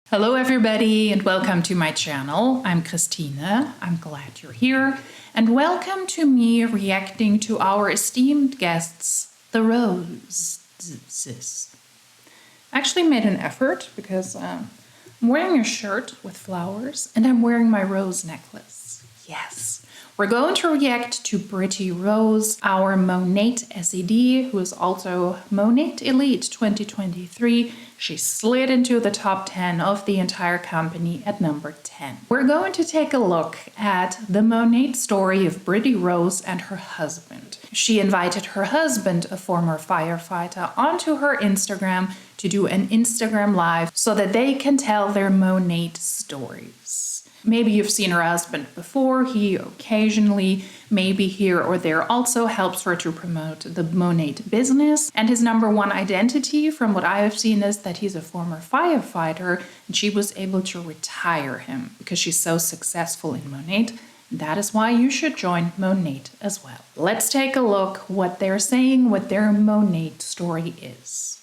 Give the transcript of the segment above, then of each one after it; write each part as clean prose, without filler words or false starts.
Hello everybody and welcome to my channel. I'm Christine. I'm glad you're here and welcome to me reacting to our esteemed guests, the Roses. I actually made an effort because I'm wearing a shirt with flowers and I'm wearing my rose necklace. Yes. We're going to react to Pretty Rose, our Monat SED, who is also Monat Elite 2023. She slid into the top 10 of the entire company at number 10. We're going to take a look at the Monat story of Pretty Rose and her husband. She invited her husband, a former firefighter, onto her Instagram to do an Instagram live so that they can tell their Monat stories. Maybe you've seen her husband before. He occasionally, maybe here or there, also helps her to promote the Monat business. And his number one identity, from what I have seen, is that he's a former firefighter and she was able to retire him because she's so successful in Monat. That is why you should join Monat as well. Let's take a look what they're saying, what their Monat story is.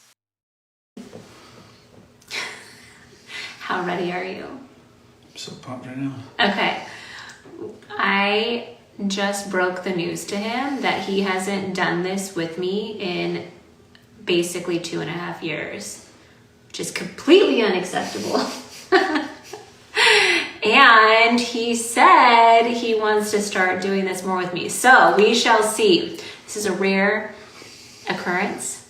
How ready are you? I'm so pumped right now. Okay. I just broke the news to him that he hasn't done this with me in basically 2.5 years, which is completely unacceptable. And he said he wants to start doing this more with me. So we shall see. This is a rare occurrence,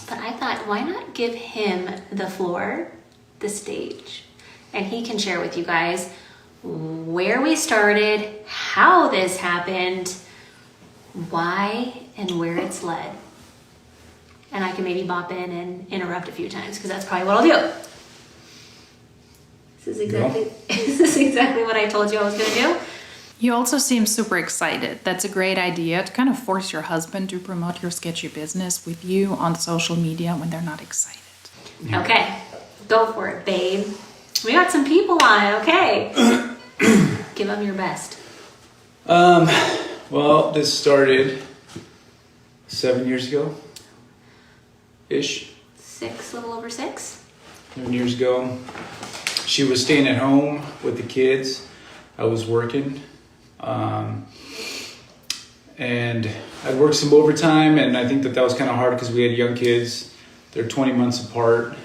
but I thought, why not give him the floor, the stage? And he can share with you guys where we started, how this happened, why, and where it's led. And I can maybe bop in and interrupt a few times because that's probably what I'll do. This is exactly what I told you I was going to do. You also seem super excited. That's a great idea to kind of force your husband to promote your sketchy business with you on social media when they're not excited. Yeah. Okay, go for it, babe. We got some people on it, okay. Give them your best. Well, this started 7 years ago-ish. 6, a little over 6. 7 years ago. She was staying at home with the kids. I was working. And I'd worked some overtime, and I think that was kind of hard because we had young kids. They're 20 months apart.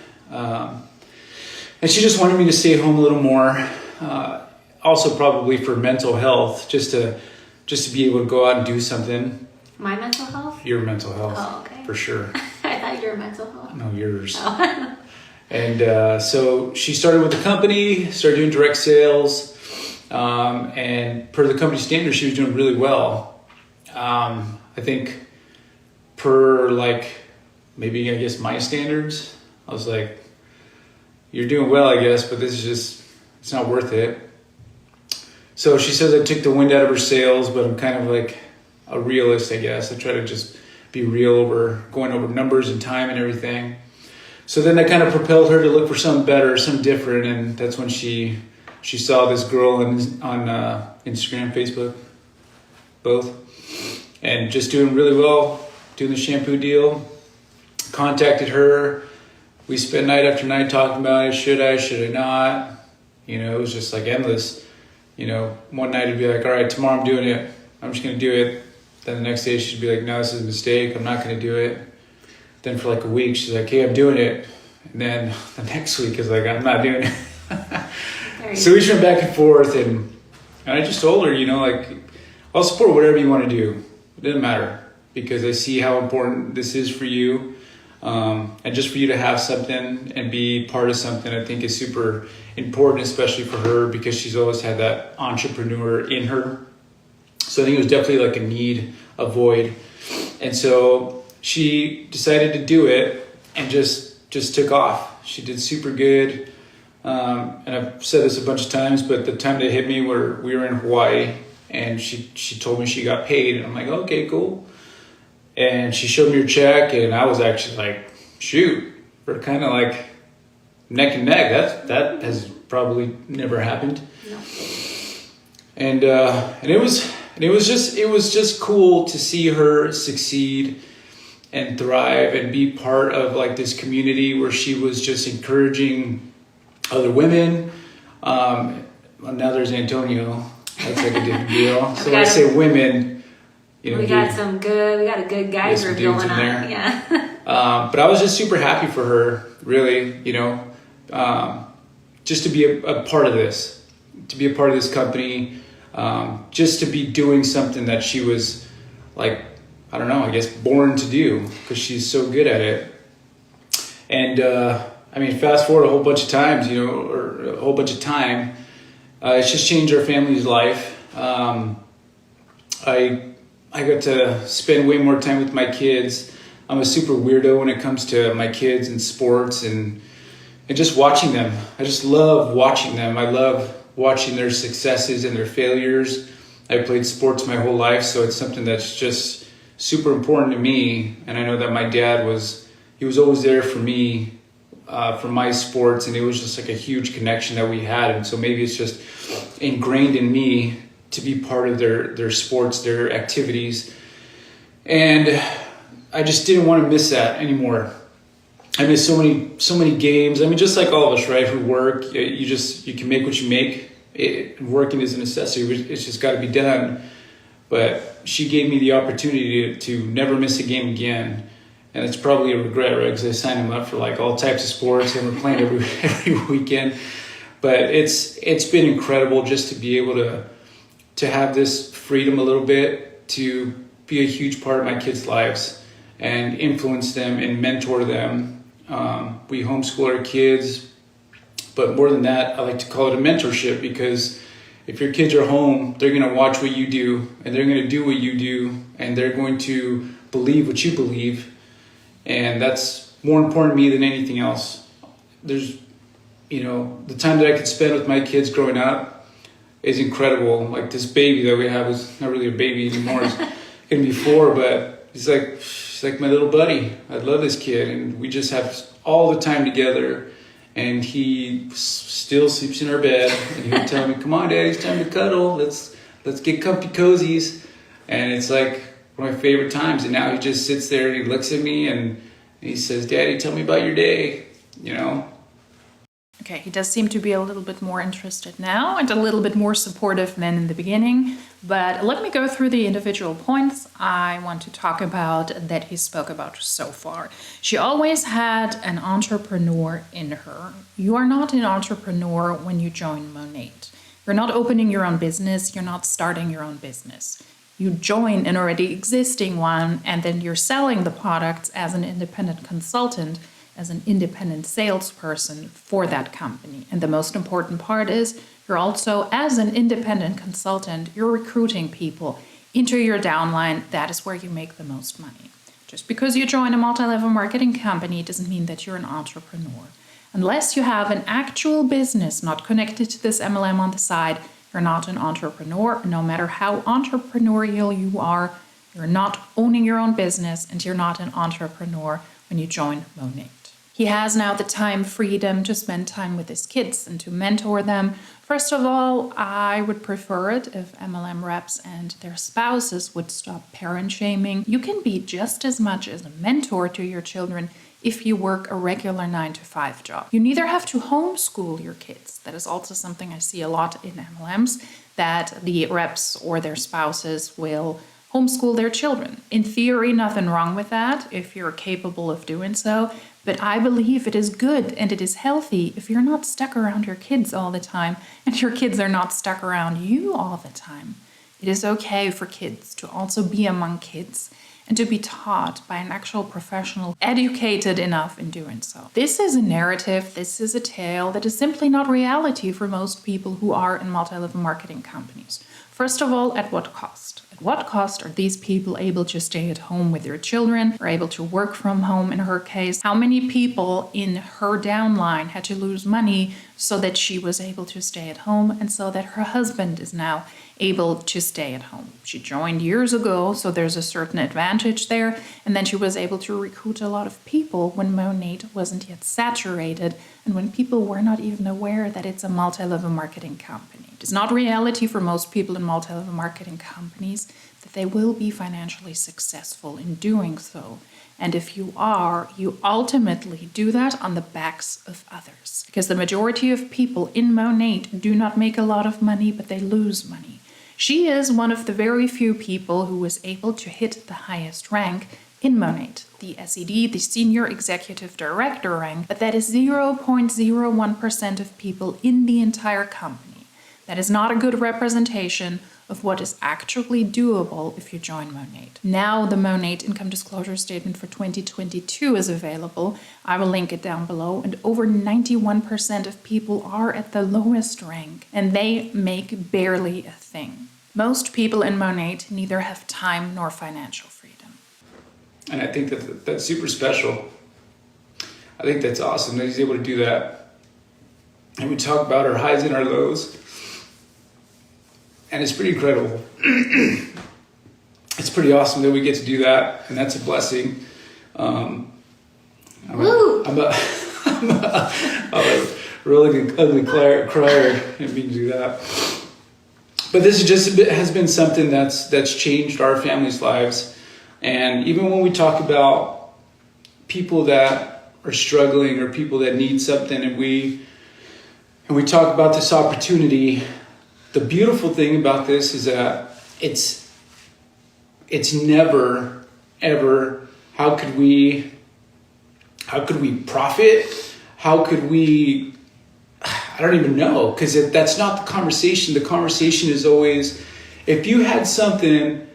And she just wanted me to stay home a little more, also probably for mental health, just to be able to go out and do something. My mental health? Your mental health. Oh, okay. For sure. I thought your mental health. No, yours. Oh. And so she started with the company, started doing direct sales, and per the company standards, she was doing really well. I think per maybe I guess my standards, I was like, you're doing well, I guess, but this is just, it's not worth it. So she says I took the wind out of her sails, but I'm kind of like a realist, I guess. I try to just be real going over numbers and time and everything. So then that kind of propelled her to look for something better, something different, and that's when she saw this girl on Instagram, Facebook, both, and just doing really well, doing the shampoo deal. Contacted her. We spent night after night talking about it. Should I not? It was just like endless. One night it'd be like, all right, tomorrow I'm doing it. I'm just going to do it. Then the next day she'd be like, no, this is a mistake. I'm not going to do it. Then for like a week, she's like, hey, I'm doing it. And then the next week is like, I'm not doing it. So we just went back and forth. And I just told her, I'll support whatever you want to do. It doesn't matter because I see how important this is for you. And just for you to have something and be part of something, I think is super important, especially for her because she's always had that entrepreneur in her. So I think it was definitely like a need, a void. And so she decided to do it and just took off. She did super good. And I've said this a bunch of times, but the time that hit me where we were in Hawaii and she told me she got paid and I'm like, okay, cool. And she showed me her check, and I was actually like, shoot, we're kind of like neck and neck. That has probably never happened. No. And it was just cool to see her succeed and thrive and be part of like this community where she was just encouraging other women. Well, now there's Antonio. That's like a different deal. So when I say women, you know, we got a good guy some group dudes going in on. there. Yeah. But I was just super happy for her, really, you know, just to be a part of this, company, just to be doing something that she was like, I don't know, I guess born to do because she's so good at it. And I mean, fast forward a whole bunch of times, you know, or a whole bunch of time. It's just changed our family's life. I got to spend way more time with my kids. I'm a super weirdo when it comes to my kids and sports and just watching them. I just love watching them. I love watching their successes and their failures. I played sports my whole life, so it's something that's just super important to me. And I know that my dad was always there for me, for my sports, and it was just like a huge connection that we had. And so maybe it's just ingrained in me to be part of their sports, their activities. And I just didn't want to miss that anymore. I miss so many games. I mean, just like all of us, right, who work, you can make what you make. Working is a necessity. It's just got to be done. But she gave me the opportunity to never miss a game again. And it's probably a regret, right? Because I signed him up for like all types of sports and we're playing every weekend. But it's been incredible just to be able to have this freedom a little bit, to be a huge part of my kids' lives and influence them and mentor them. We homeschool our kids, but more than that, I like to call it a mentorship, because if your kids are home, they're going to watch what you do and they're going to do what you do and they're going to believe what you believe. And that's more important to me than anything else. There's, you know, the time that I could spend with my kids growing up is incredible. Like this baby that we have is not really a baby anymore. He's going to be 4, but he's like my little buddy. I love this kid, and we just have all the time together. And he still sleeps in our bed, and he'll tell me, "Come on, Daddy, it's time to cuddle. Let's get comfy cozies." And it's like one of my favorite times. And now he just sits there and he looks at me and he says, "Daddy, tell me about your day," you know? Okay, he does seem to be a little bit more interested now and a little bit more supportive than in the beginning. But let me go through the individual points I want to talk about that he spoke about so far. She always had an entrepreneur in her. You are not an entrepreneur when you join Monat. You're not opening your own business. You're not starting your own business. You join an already existing one, and then you're selling the products as an independent consultant, as an independent salesperson for that company. And the most important part is you're also, as an independent consultant, you're recruiting people into your downline. That is where you make the most money. Just because you join a multi-level marketing company doesn't mean that you're an entrepreneur. Unless you have an actual business not connected to this MLM on the side, you're not an entrepreneur. No matter how entrepreneurial you are, you're not owning your own business, and you're not an entrepreneur when you join Monat. He has now the time freedom to spend time with his kids and to mentor them. First of all, I would prefer it if MLM reps and their spouses would stop parent shaming. You can be just as much as a mentor to your children if you work a regular 9-to-5 job. You neither have to homeschool your kids. That is also something I see a lot in MLMs, that the reps or their spouses will homeschool their children. In theory, nothing wrong with that if you're capable of doing so. But I believe it is good and it is healthy if you're not stuck around your kids all the time and your kids are not stuck around you all the time. It is okay for kids to also be among kids and to be taught by an actual professional, educated enough in doing so. This is a narrative, this is a tale that is simply not reality for most people who are in multi-level marketing companies. First of all, at what cost? At what cost are these people able to stay at home with their children, or able to work from home in her case? How many people in her downline had to lose money so that she was able to stay at home and so that her husband is now able to stay at home? She joined years ago, so there's a certain advantage there, and then she was able to recruit a lot of people when Monat wasn't yet saturated and when people were not even aware that it's a multi-level marketing company. It is not reality for most people in multi-level marketing companies that they will be financially successful in doing so. And if you are, you ultimately do that on the backs of others. Because the majority of people in Monat do not make a lot of money, but they lose money. She is one of the very few people who was able to hit the highest rank in Monat, the SED, the Senior Executive Director rank, but that is 0.01% of people in the entire company. That is not a good representation of what is actually doable if you join Monat. Now the Monat income disclosure statement for 2022 is available. I will link it down below, and over 91% of people are at the lowest rank, and they make barely a thing. Most people in Monat neither have time nor financial freedom. And I think that's super special. I think that's awesome that he's able to do that. And we talk about our highs and our lows. And it's pretty incredible. It's pretty awesome that we get to do that. And that's a blessing. I'm a really ugly crier and being to do that. But this has been something that's changed our family's lives. And even when we talk about people that are struggling or people that need something, and we talk about this opportunity, the beautiful thing about this is that it's never ever how could we profit? How could we? I don't even know, because that's not the conversation. The conversation is always, if you had something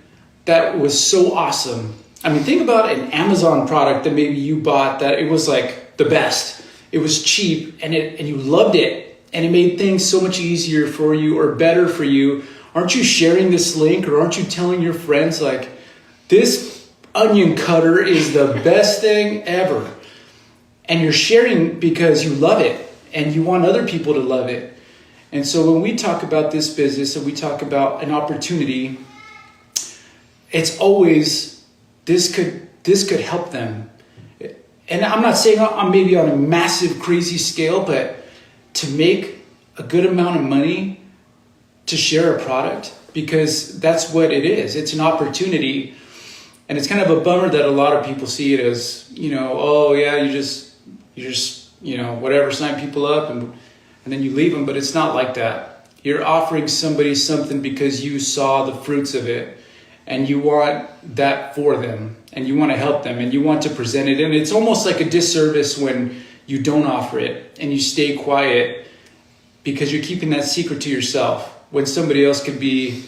that was so awesome. I mean, think about an Amazon product that maybe you bought that it was like the best. It was cheap and you loved it and it made things so much easier for you or better for you. Aren't you sharing this link, or aren't you telling your friends like, this onion cutter is the best thing ever? And you're sharing because you love it and you want other people to love it. And so when we talk about this business and we talk about an opportunity, it's always, this could help them. And I'm not saying I'm maybe on a massive, crazy scale, but to make a good amount of money to share a product, because that's what it is. It's an opportunity. And it's kind of a bummer that a lot of people see it as, oh yeah, you just whatever, sign people up and then you leave them. But it's not like that. You're offering somebody something because you saw the fruits of it. And you want that for them, and you want to help them, and you want to present it. And it's almost like a disservice when you don't offer it and you stay quiet because you're keeping that secret to yourself when somebody else could be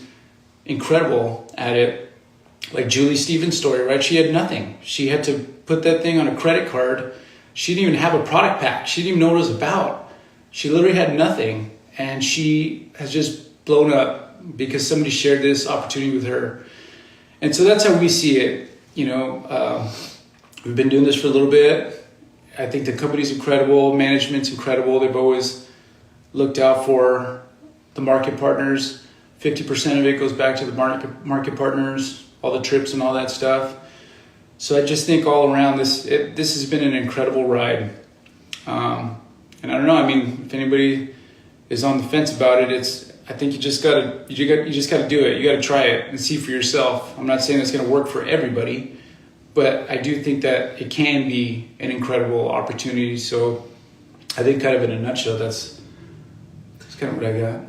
incredible at it. Like Julie Stevens' story, right? She had nothing. She had to put that thing on a credit card. She didn't even have a product pack. She didn't even know what it was about. She literally had nothing, and she has just blown up because somebody shared this opportunity with her. And so that's how we see it. We've been doing this for a little bit. I think the company's incredible. Management's incredible. They've always looked out for the market partners. 50% of it goes back to the market partners, all the trips and all that stuff. So I just think all around this has been an incredible ride. And I don't know. I mean, if anybody is on the fence about it, I think you just gotta do it. You gotta try it and see for yourself. I'm not saying it's gonna work for everybody, but I do think that it can be an incredible opportunity. So I think kind of in a nutshell, that's kind of what I got.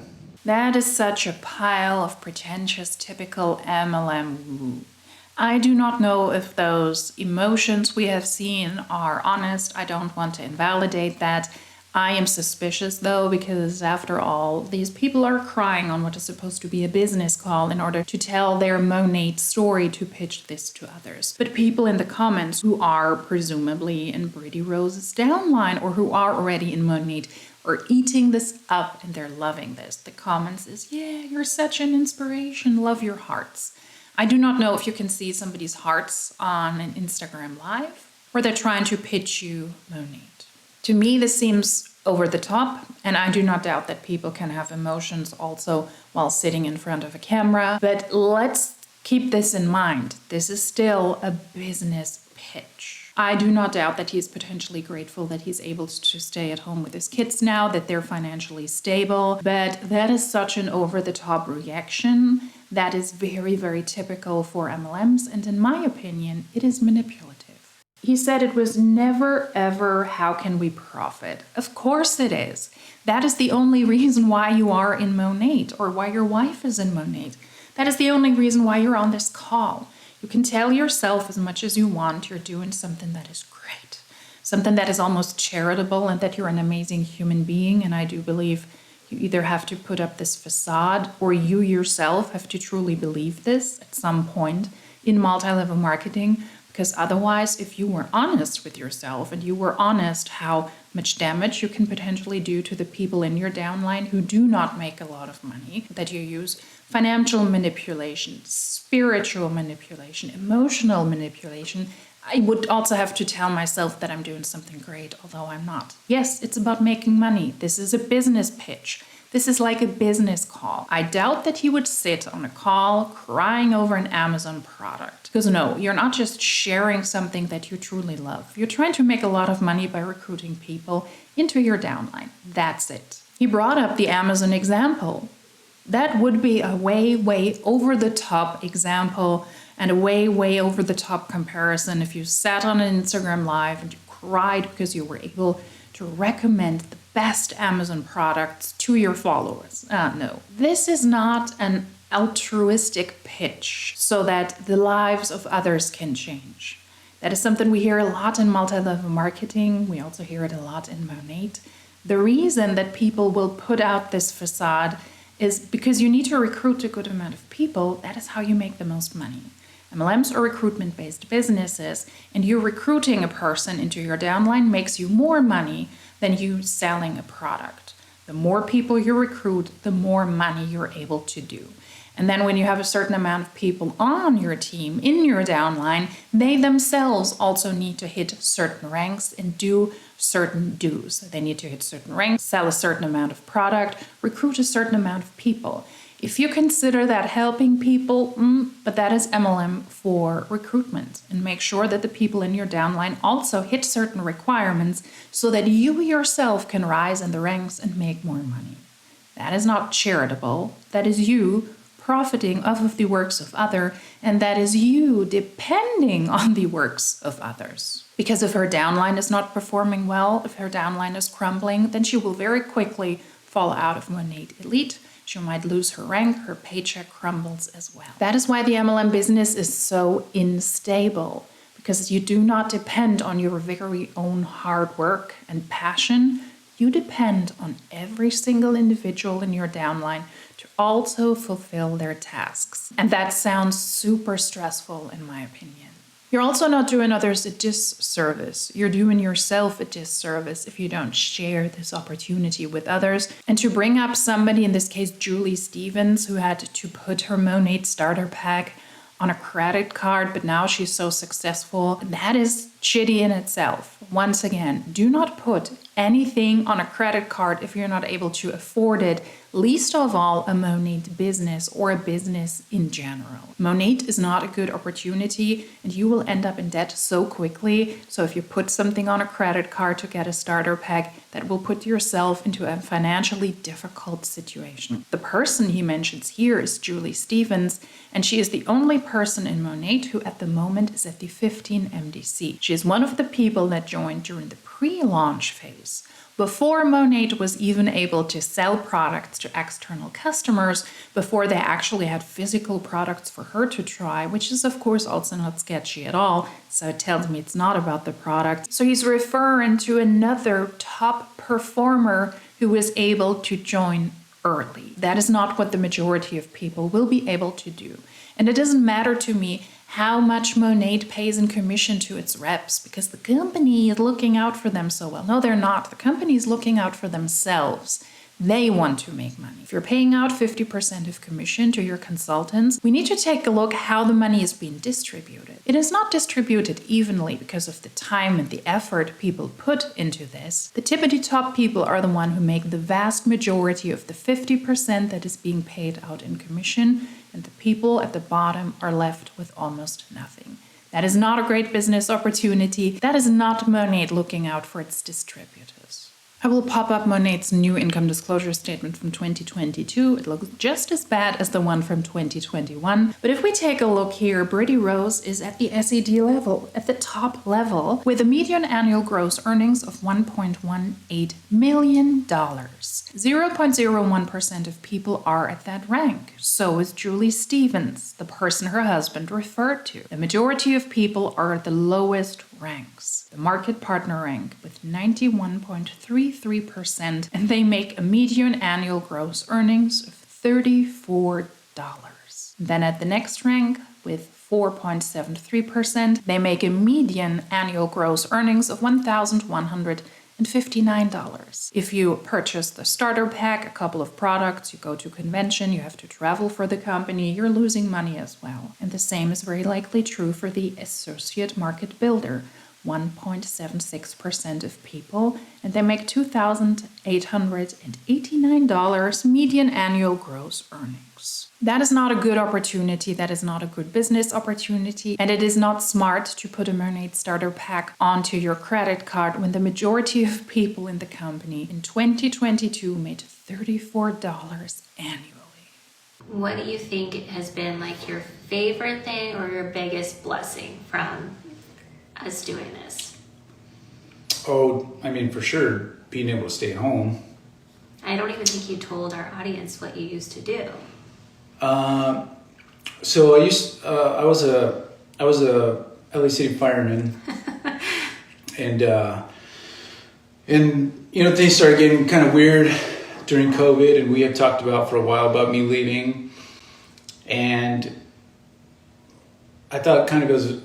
That is such a pile of pretentious, typical MLM woo. I do not know if those emotions we have seen are honest. I don't want to invalidate that. I am suspicious though, because after all, these people are crying on what is supposed to be a business call in order to tell their Monat story to pitch this to others. But people in the comments who are presumably in Pretty Rose's downline or who are already in Monat are eating this up and they're loving this. The comments is, yeah, you're such an inspiration, love your hearts. I do not know if you can see somebody's hearts on an Instagram live or they're trying to pitch you Monat. To me, this seems over the top, and I do not doubt that people can have emotions also while sitting in front of a camera. But let's keep this in mind. This is still a business pitch. I do not doubt that he's potentially grateful that he's able to stay at home with his kids now, that they're financially stable. But that is such an over-the-top reaction that is very, very typical for MLMs, and in my opinion, it is manipulative. He said it was never, ever, how can we profit? Of course it is. That is the only reason why you are in Monat, or why your wife is in Monat. That is the only reason why you're on this call. You can tell yourself as much as you want you're doing something that is great, something that is almost charitable, and that you're an amazing human being. And I do believe you either have to put up this facade, or you yourself have to truly believe this at some point in multi-level marketing. Because otherwise, if you were honest with yourself and you were honest how much damage you can potentially do to the people in your downline who do not make a lot of money, that you use financial manipulation, spiritual manipulation, emotional manipulation, I would also have to tell myself that I'm doing something great, although I'm not. Yes, it's about making money. This is a business pitch. This is like a business call. I doubt that he would sit on a call crying over an Amazon product. Because no, you're not just sharing something that you truly love. You're trying to make a lot of money by recruiting people into your downline. That's it. He brought up the Amazon example. That would be a way, way over the top example and a way, way over the top comparison if you sat on an Instagram Live and you cried because you were able to recommend the best Amazon products to your followers. No, this is not an altruistic pitch so that the lives of others can change. That is something we hear a lot in multi-level marketing. We also hear it a lot in Monat. The reason that people will put out this facade is because you need to recruit a good amount of people. That is how you make the most money. MLMs are recruitment-based businesses, and you recruiting a person into your downline makes you more money than you selling a product. The more people you recruit, the more money you're able to do. And then when you have a certain amount of people on your team, in your downline, they themselves also need to hit certain ranks and do certain dues. They need to hit certain ranks, sell a certain amount of product, recruit a certain amount of people. If you consider that helping people, but that is MLM for recruitment. And make sure that the people in your downline also hit certain requirements so that you yourself can rise in the ranks and make more money. That is not charitable. That is you profiting off of the works of others, and that is you depending on the works of others. Because if her downline is not performing well, if her downline is crumbling, then she will very quickly fall out of Monat Elite. She might lose her rank, her paycheck crumbles as well. That is why the MLM business is so unstable, because you do not depend on your very own hard work and passion. You depend on every single individual in your downline to also fulfill their tasks. And that sounds super stressful in my opinion. You're also not doing others a disservice. You're doing yourself a disservice if you don't share this opportunity with others. And to bring up somebody, in this case Julie Stevens, who had to put her Monat starter pack on a credit card, but now she's so successful, that is shitty in itself. Once again, do not put anything on a credit card if you're not able to afford it, least of all a Monat business or a business in general. Monat is not a good opportunity, and you will end up in debt so quickly. So if you put something on a credit card to get a starter pack, that will put yourself into a financially difficult situation. The person he mentions here is Julie Stevens, and she is the only person in Monat who at the moment is at the 15 MDC. She is one of the people that joined during the pre-launch phase, before Monat was even able to sell products to external customers, before they actually had physical products for her to try, which is of course also not sketchy at all. So it tells me it's not about the product. So he's referring to another top performer who was able to join early. That is not what the majority of people will be able to do. And it doesn't matter to me how much Monat pays in commission to its reps, because the company is looking out for them so well. No, they're not. The company is looking out for themselves. They want to make money. If you're paying out 50% of commission to your consultants, we need to take a look how the money is being distributed. It is not distributed evenly because of the time and the effort people put into this. The tippity top people are the one who make the vast majority of the 50% that is being paid out in commission, and the people at the bottom are left with almost nothing. That is not a great business opportunity. That is not Monat looking out for its distributors. I will pop up Monat's new income disclosure statement from 2022. It looks just as bad as the one from 2021. But if we take a look here, Brittany Rose is at the SED level, at the top level, with a median annual gross earnings of $1.18 million. 0.01% of people are at that rank. So is Julie Stevens, the person her husband referred to. The majority of people are at the lowest ranks. The market partner rank with 91.33%, and they make a median annual gross earnings of $34. Then at the next rank with 4.73%, they make a median annual gross earnings of $1,159. If you purchase the starter pack, a couple of products, you go to convention, you have to travel for the company, you're losing money as well. And the same is very likely true for the associate market builder. 1.76% of people, and they make $2,889 median annual gross earnings. That is not a good opportunity, that is not a good business opportunity, and it is not smart to put a Monat starter pack onto your credit card when the majority of people in the company in 2022 made $34 annually. What do you think has been like your favorite thing or your biggest blessing from us doing this? Oh, I mean, for sure, being able to stay home. I don't even think you told our audience what you used to do. So I was a LA City fireman, and you know, things started getting kind of weird during COVID, and we had talked about for a while about me leaving, and I thought it was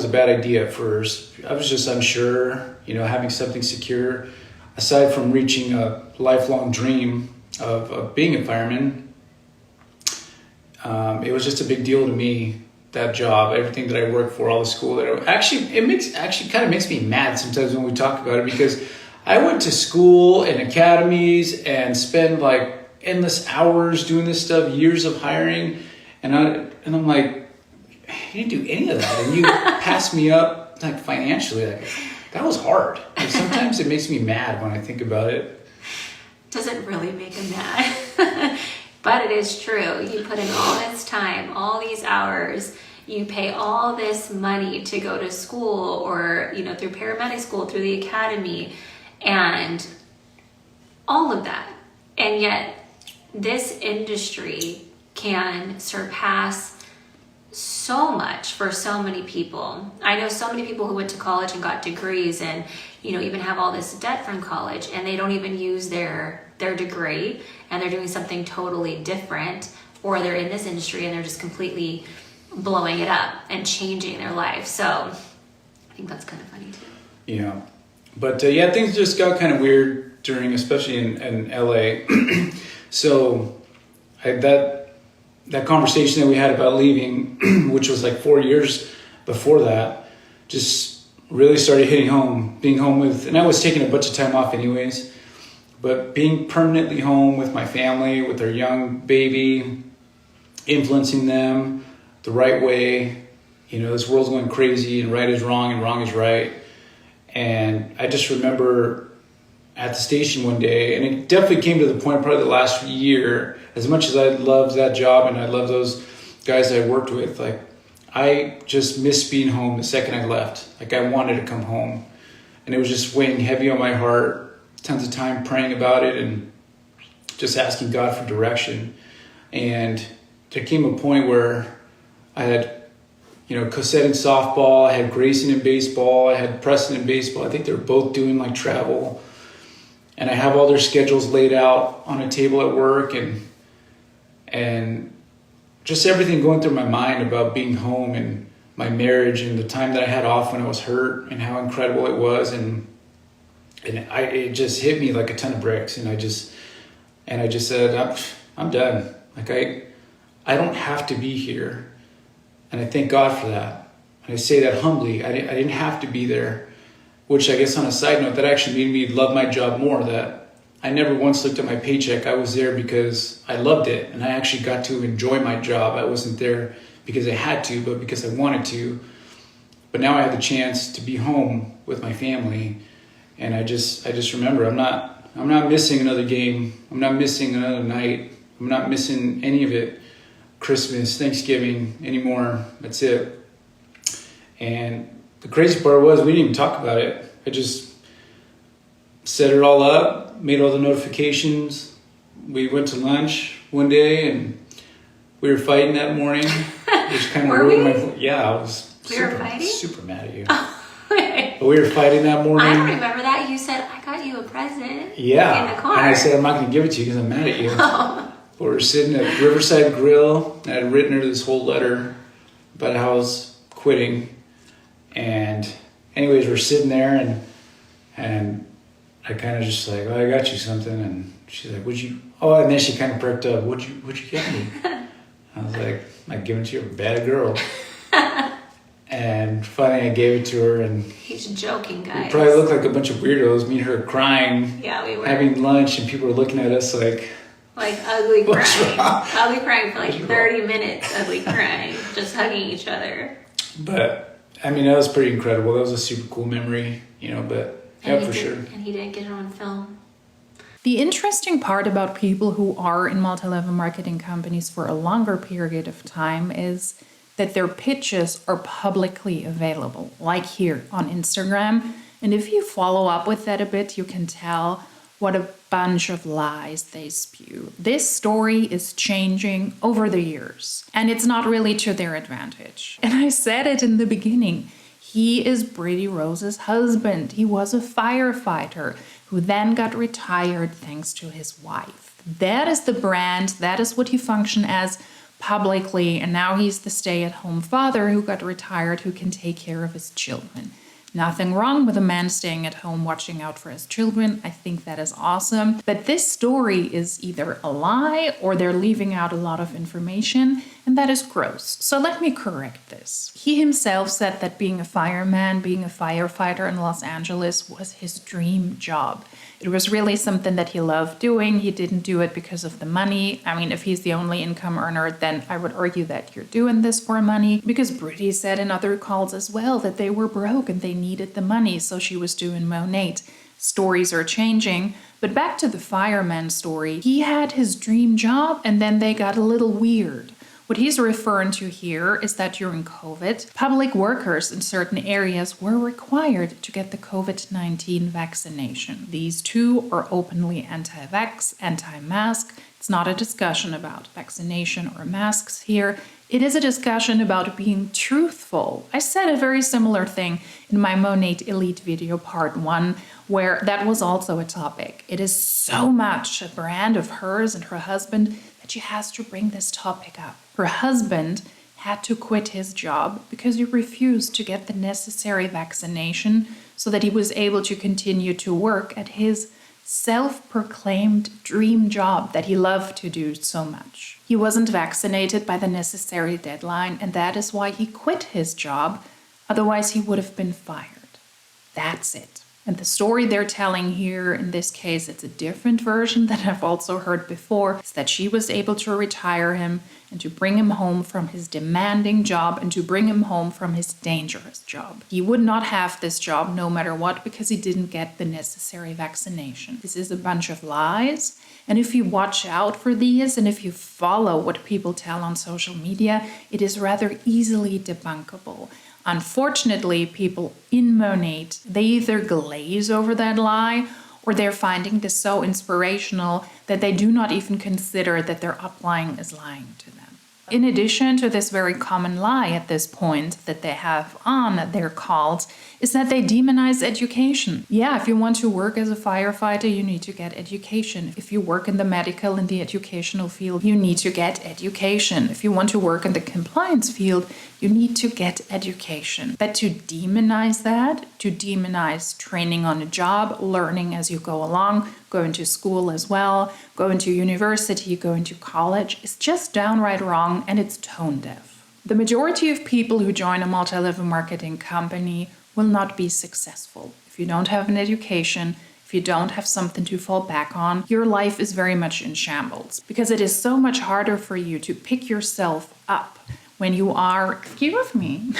a bad idea at first. I was just unsure, you know, having something secure, aside from reaching a lifelong dream of being a fireman. It was just a big deal to me, that job, everything that I worked for, all the school that it kind of makes me mad sometimes when we talk about it, because I went to school and academies and spent like endless hours doing this stuff, years of hiring, and I'm like, you didn't do any of that, and you passed me up like financially. Like, that was hard. Like, sometimes it makes me mad when I think about it. Doesn't really make him mad. But it is true. You put in all this time, all these hours, you pay all this money to go to school or, you know, through paramedic school, through the academy, and all of that. And yet this industry can surpass so much for so many people. I know so many people who went to college and got degrees and, you know, even have all this debt from college, and they don't even use their degree, and they're doing something totally different, or they're in this industry and they're just completely blowing it up and changing their life. So I think that's kind of funny too. Yeah. But yeah, things just got kind of weird during, especially in LA. So that conversation that we had about leaving, which was like 4 years before that, just really started hitting home, being home with, and I was taking a bunch of time off anyways, but being permanently home with my family, with our young baby, influencing them the right way. You know, this world's going crazy, and right is wrong and wrong is right. And I just remember at the station one day, and it definitely came to the point probably the last year, as much as I loved that job and I loved those guys I worked with, like, I just missed being home the second I left. Like, I wanted to come home, and it was just weighing heavy on my heart, tons of time praying about it and just asking God for direction. And there came a point where I had, you know, Cosette in softball, I had Grayson in baseball, I had Preston in baseball. I think they were both doing like travel, and I have all their schedules laid out on a table at work, and just everything going through my mind about being home and my marriage and the time that I had off when I was hurt and how incredible it was, and it just hit me like a ton of bricks, and I just said, I'm done. Like, I don't have to be here, and I thank God for that. And I say that humbly. I didn't have to be there, which I guess on a side note, that actually made me love my job more. That I never once looked at my paycheck. I was there because I loved it, and I actually got to enjoy my job. I wasn't there because I had to, but because I wanted to. But now I have the chance to be home with my family And I just remember I'm not missing another game. I'm not missing another night. I'm not missing any of it. Christmas, Thanksgiving anymore. That's it. And the crazy part was we didn't even talk about it. I just set it all up, made all the notifications. We went to lunch one day and we were fighting that morning. Which kind of ruined my... Yeah, I was super mad at you. But we were fighting that morning. I don't remember that. You said, I got you a present. Yeah. In the car. And I said, I'm not going to give it to you because I'm mad at you. But we were sitting at Riverside Grill. And I had written her this whole letter about how I was quitting. And anyways, we're sitting there and I kind of just like, oh, I got you something. And she's like, would you? Oh, and then she kind of perked up. What'd you get me? I was like, I'm giving it to you, a bad girl. And finally I gave it to her and... He's joking, guys. We probably looked like a bunch of weirdos, me and her crying. Yeah, we were. Having lunch and people were looking at us like... Like ugly What's crying. wrong? Ugly crying for like 30 minutes, ugly crying. Just hugging each other. But, I mean, that was pretty incredible. That was a super cool memory, but yeah, for sure. And he didn't get it on film. The interesting part about people who are in multi-level marketing companies for a longer period of time is that their pitches are publicly available, like here on Instagram. And if you follow up with that a bit, you can tell what a bunch of lies they spew. This story is changing over the years, and it's not really to their advantage. And I said it in the beginning. He is Brittany Rose's husband. He was a firefighter who then got retired thanks to his wife. That is the brand. That is what he functioned as publicly. And now he's the stay-at-home father who got retired, who can take care of his children. Nothing wrong with a man staying at home watching out for his children. I think that is awesome. But this story is either a lie or they're leaving out a lot of information, and that is gross. So let me correct this. He himself said that being a fireman, being a firefighter in Los Angeles was his dream job. It was really something that he loved doing. He didn't do it because of the money. I mean, if he's the only income earner, then I would argue that you're doing this for money, because Brittany said in other calls as well that they were broke and they needed the money, so she was doing Monat. Stories are changing, but back to the fireman story. He had his dream job and then they got a little weird. What he's referring to here is that during COVID, public workers in certain areas were required to get the COVID-19 vaccination. These two are openly anti-vax, anti-mask. It's not a discussion about vaccination or masks here. It is a discussion about being truthful. I said a very similar thing in my Monat Elite video part 1, where that was also a topic. It is so much a brand of hers and her husband that she has to bring this topic up. Her husband had to quit his job because he refused to get the necessary vaccination so that he was able to continue to work at his self-proclaimed dream job that he loved to do so much. He wasn't vaccinated by the necessary deadline, and that is why he quit his job. Otherwise, he would have been fired. That's it. And the story they're telling here, in this case, it's a different version that I've also heard before, is that she was able to retire him and to bring him home from his demanding job and to bring him home from his dangerous job. He would not have this job no matter what because he didn't get the necessary vaccination. This is a bunch of lies. And if you watch out for these and if you follow what people tell on social media, it is rather easily debunkable. Unfortunately, people in Monat, they either glaze over that lie or they're finding this so inspirational that they do not even consider that their upline is lying to them. In addition to this very common lie at this point that they have on their calls, is that they demonize education. Yeah, if you want to work as a firefighter, you need to get education. If you work in the medical and the educational field, you need to get education. If you want to work in the compliance field, you need to get education. But to demonize that, to demonize training on a job, learning as you go along, going to school as well, going to university, going to college, is just downright wrong, and it's tone deaf. The majority of people who join a multi-level marketing company will not be successful. If you don't have an education, if you don't have something to fall back on, your life is very much in shambles, because it is so much harder for you to pick yourself up when you are, excuse me,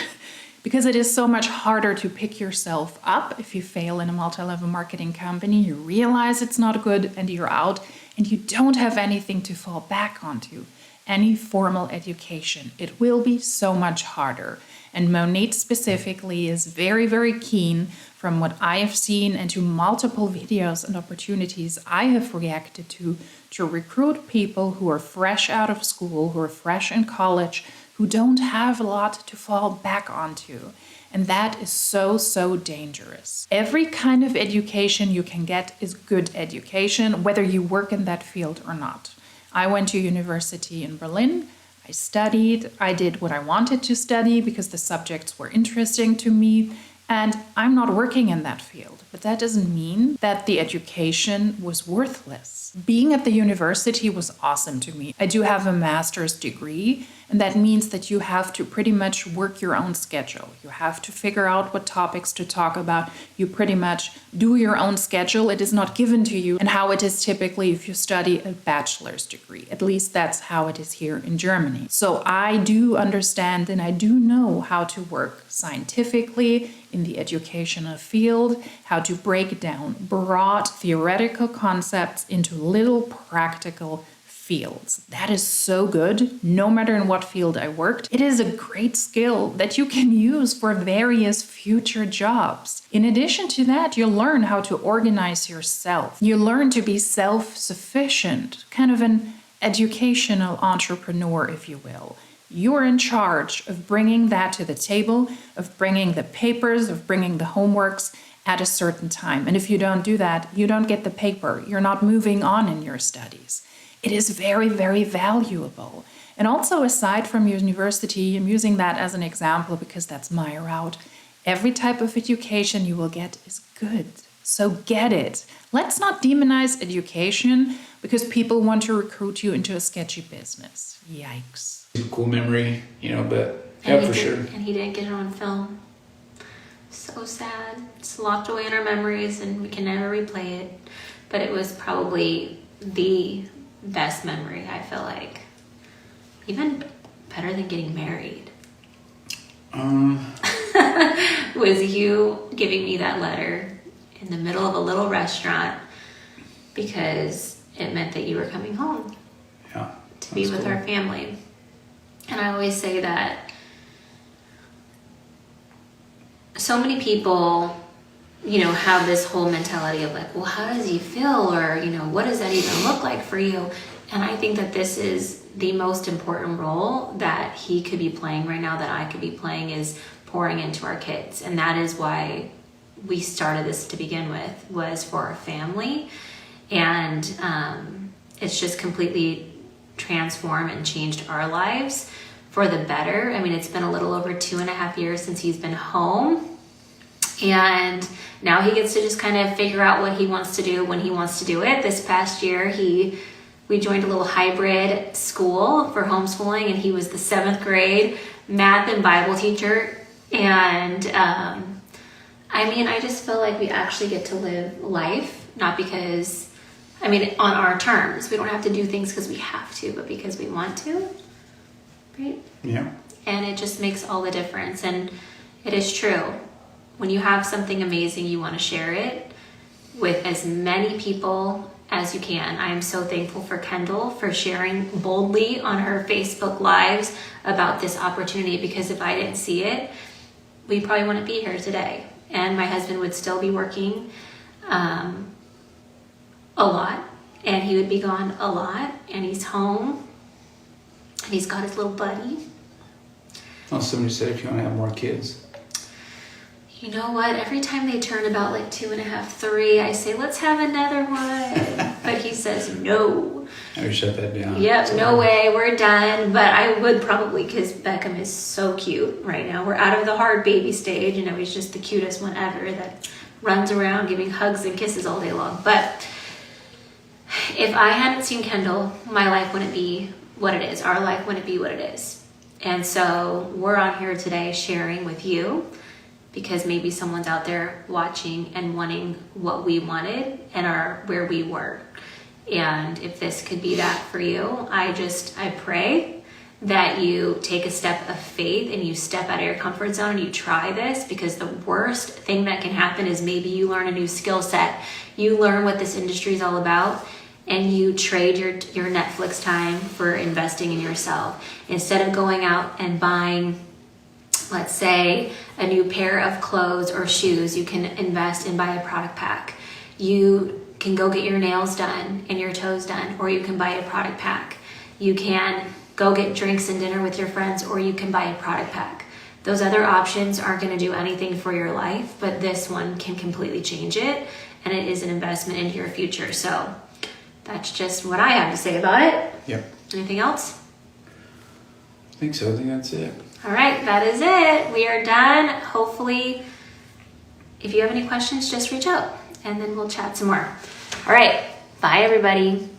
because it is so much harder to pick yourself up if you fail in a multi-level marketing company. You realize it's not good and you're out, and you don't have anything to fall back onto, any formal education. It will be so much harder. And Monat specifically is very, very keen, from what I have seen and to multiple videos and opportunities I have reacted to recruit people who are fresh out of school, who are fresh in college, who don't have a lot to fall back onto. And that is so, so dangerous. Every kind of education you can get is good education, whether you work in that field or not. I went to university in Berlin. I studied. I did what I wanted to study because the subjects were interesting to me. And I'm not working in that field, but that doesn't mean that the education was worthless. Being at the university was awesome to me. I do have a master's degree, and that means that you have to pretty much work your own schedule. You have to figure out what topics to talk about. You pretty much do your own schedule. It is not given to you, and how it is typically if you study a bachelor's degree. At least that's how it is here in Germany. So I do understand and I do know how to work scientifically in the educational field, how to break down broad theoretical concepts into little practical fields. That is so good, no matter in what field I worked. It is a great skill that you can use for various future jobs. In addition to that, you learn how to organize yourself. You learn to be self-sufficient, kind of an educational entrepreneur, if you will. You're in charge of bringing that to the table, of bringing the papers, of bringing the homeworks at a certain time. And if you don't do that, you don't get the paper. You're not moving on in your studies. It is very, very valuable. And also, aside from university, I'm using that as an example because that's my route. Every type of education you will get is good. So get it. Let's not demonize education because people want to recruit you into a sketchy business. Yikes. Cool memory, but yeah, for sure. And he didn't get it on film. So sad. It's locked away in our memories and we can never replay it. But it was probably the best memory, I feel like. Even better than getting married. Was you giving me that letter in the middle of a little restaurant because it meant that you were coming home. Yeah. To be with our family. And I always say that so many people, have this whole mentality of like, well, how does he feel? Or, what does that even look like for you? And I think that this is the most important role that he could be playing right now, that I could be playing, is pouring into our kids. And that is why we started this to begin with, was for our family. And it's just completely transformed and changed our lives for the better. I mean, it's been a little over 2.5 years since he's been home, and now he gets to just kind of figure out what he wants to do when he wants to do it. This past year, we joined a little hybrid school for homeschooling, and he was the 7th grade math and Bible teacher. And I just feel like we actually get to live life, not because, on our terms. We don't have to do things because we have to, but because we want to. Right? Yeah. And it just makes all the difference. And it is true. When you have something amazing, you want to share it with as many people as you can. I am so thankful for Kendall for sharing boldly on her Facebook Lives about this opportunity, because if I didn't see it, we probably wouldn't be here today. And my husband would still be working a lot, and he would be gone a lot, and he's home. And he's got his little buddy. Oh, somebody said if you want to have more kids. You know what? Every time they turn about like 2.5, 3, I say, let's have another one. But he says no. I would shut that down. Yep, no way, we're done. But I would probably, because Beckham is so cute right now. We're out of the hard baby stage, and he's just the cutest one ever that runs around giving hugs and kisses all day long. But if I hadn't seen Kendall, my life wouldn't be what it is. Our life wouldn't be what it is. And so we're on here today sharing with you, because maybe someone's out there watching and wanting what we wanted and are where we were. And if this could be that for you, I pray that you take a step of faith and you step out of your comfort zone and you try this, because the worst thing that can happen is maybe you learn a new skill set, you learn what this industry is all about, and you trade your Netflix time for investing in yourself. Instead of going out and buying, let's say, a new pair of clothes or shoes, you can invest and buy a product pack. You can go get your nails done and your toes done, or you can buy a product pack. You can go get drinks and dinner with your friends, or you can buy a product pack. Those other options aren't going to do anything for your life, but this one can completely change it, and it is an investment into your future. So that's just what I have to say about it. Yep. Anything else? I think so. I think that's it. All right, that is it. We are done. Hopefully, if you have any questions, just reach out and then we'll chat some more. All right, bye everybody.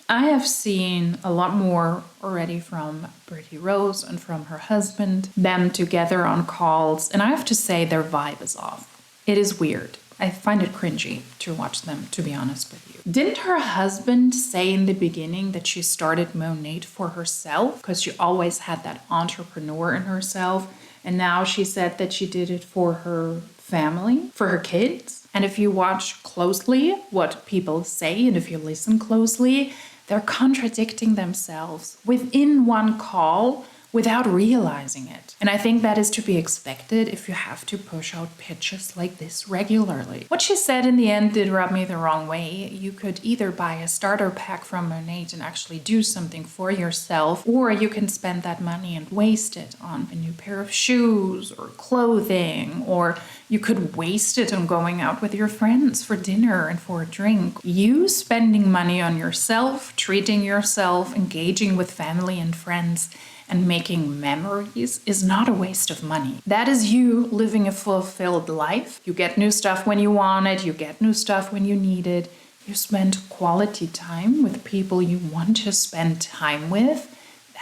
I have seen a lot more already from Pretty Rose and from her husband, them together on calls, and I have to say their vibe is off. It is weird. I find it cringy to watch them, to be honest with you. Didn't her husband say in the beginning that she started Monat for herself because she always had that entrepreneur in herself, and now she said that she did it for her family, for her kids? And if you watch closely what people say and if you listen closely, they're contradicting themselves within one call without realizing it. And I think that is to be expected if you have to push out pitches like this regularly. What she said in the end did rub me the wrong way. You could either buy a starter pack from Monat and actually do something for yourself, or you can spend that money and waste it on a new pair of shoes or clothing, or you could waste it on going out with your friends for dinner and for a drink. You spending money on yourself, treating yourself, engaging with family and friends, and making memories is not a waste of money. That is you living a fulfilled life. You get new stuff when you want it, you get new stuff when you need it. You spend quality time with people you want to spend time with.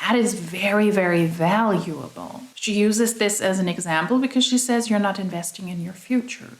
That is very, very valuable. She uses this as an example because she says you're not investing in your future.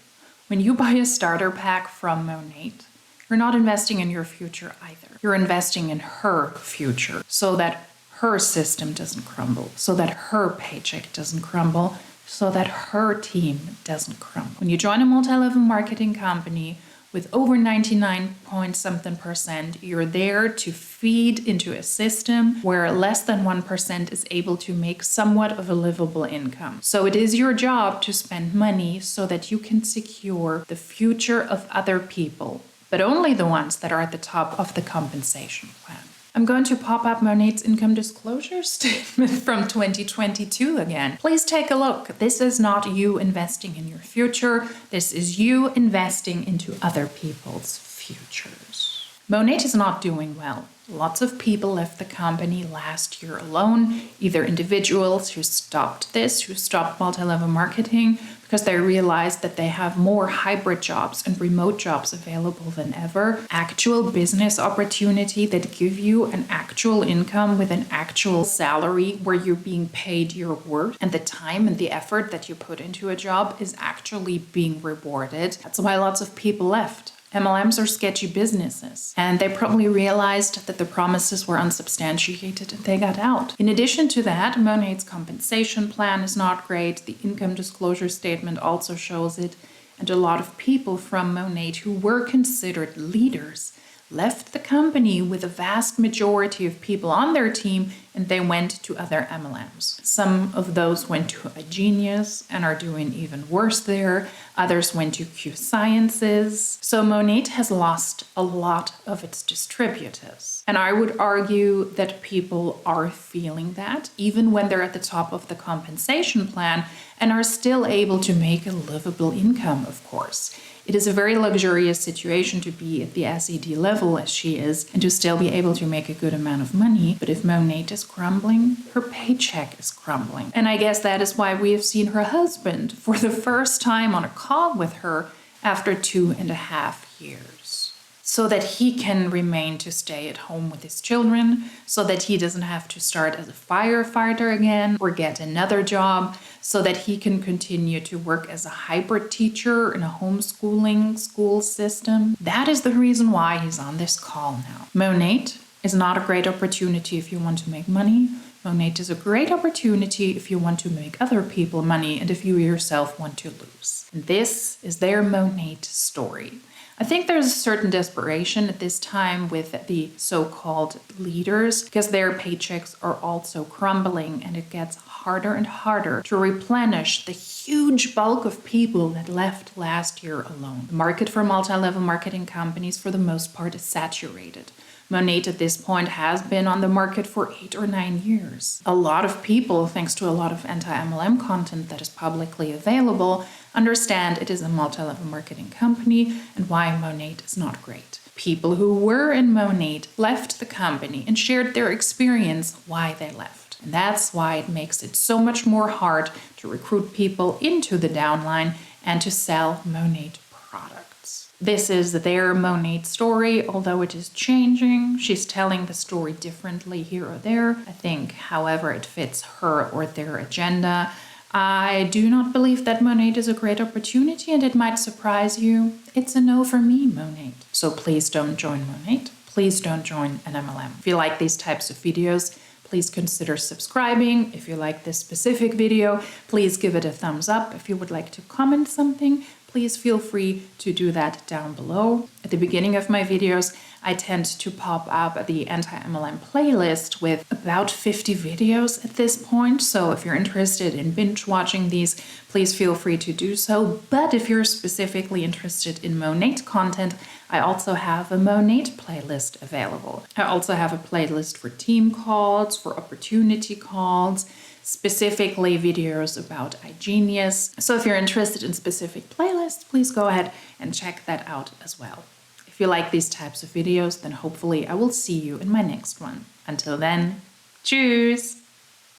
When you buy a starter pack from Monat, you're not investing in your future either. You're investing in her future so that her system doesn't crumble, so that her paycheck doesn't crumble, so that her team doesn't crumble. When you join a multi-level marketing company with over 99.something%, you're there to feed into a system where less than 1% is able to make somewhat of a livable income. So it is your job to spend money so that you can secure the future of other people, but only the ones that are at the top of the compensation plan. I'm going to pop up Monat's income disclosure statement from 2022 again. Please take a look. This is not you investing in your future. This is you investing into other people's futures. Monat is not doing well. Lots of people left the company last year alone, either individuals who stopped multi-level marketing because they realized that they have more hybrid jobs and remote jobs available than ever. Actual business opportunity that give you an actual income with an actual salary where you're being paid your worth, and the time and the effort that you put into a job is actually being rewarded. That's why lots of people left. MLMs are sketchy businesses, and they probably realized that the promises were unsubstantiated and they got out. In addition to that, Monat's compensation plan is not great. The income disclosure statement also shows it, and a lot of people from Monat who were considered leaders left the company with a vast majority of people on their team, and they went to other MLMs. Some of those went to a Genius and are doing even worse there. Others went to Q Sciences. So Monat has lost a lot of its distributors. And I would argue that people are feeling that, even when they're at the top of the compensation plan and are still able to make a livable income, of course. It is a very luxurious situation to be at the SED level as she is and to still be able to make a good amount of money. But if Monat is crumbling, her paycheck is crumbling. And I guess that is why we have seen her husband for the first time on a call with her after 2.5 years. So that he can remain to stay at home with his children, so that he doesn't have to start as a firefighter again or get another job, so that he can continue to work as a hybrid teacher in a homeschooling school system. That is the reason why he's on this call now. Monat is not a great opportunity if you want to make money. Monat is a great opportunity if you want to make other people money and if you yourself want to lose. And this is their Monat story. I think there's a certain desperation at this time with the so-called leaders because their paychecks are also crumbling and it gets harder and harder to replenish the huge bulk of people that left last year alone. The market for multi-level marketing companies for the most part is saturated. Monat at this point has been on the market for 8 or 9 years. A lot of people, thanks to a lot of anti-MLM content that is publicly available, understand it is a multi-level marketing company and why Monat is not great. People who were in Monat left the company and shared their experience why they left. And that's why it makes it so much more hard to recruit people into the downline and to sell Monat products. This is their Monat story, although it is changing. She's telling the story differently here or there. I think, however, it fits her or their agenda. I do not believe that Monat is a great opportunity and it might surprise you. It's a no for me, Monat. So please don't join Monat. Please don't join an MLM. If you like these types of videos, please consider subscribing. If you like this specific video, please give it a thumbs up. If you would like to comment something, please feel free to do that down below. At the beginning of my videos, I tend to pop up the Anti-MLM playlist with about 50 videos at this point. So if you're interested in binge watching these, please feel free to do so. But if you're specifically interested in Monat content, I also have a Monat playlist available. I also have a playlist for team calls, for opportunity calls, specifically videos about iGenius. So if you're interested in specific playlists, please go ahead and check that out as well. If you like these types of videos, then hopefully I will see you in my next one. Until then, tschüss!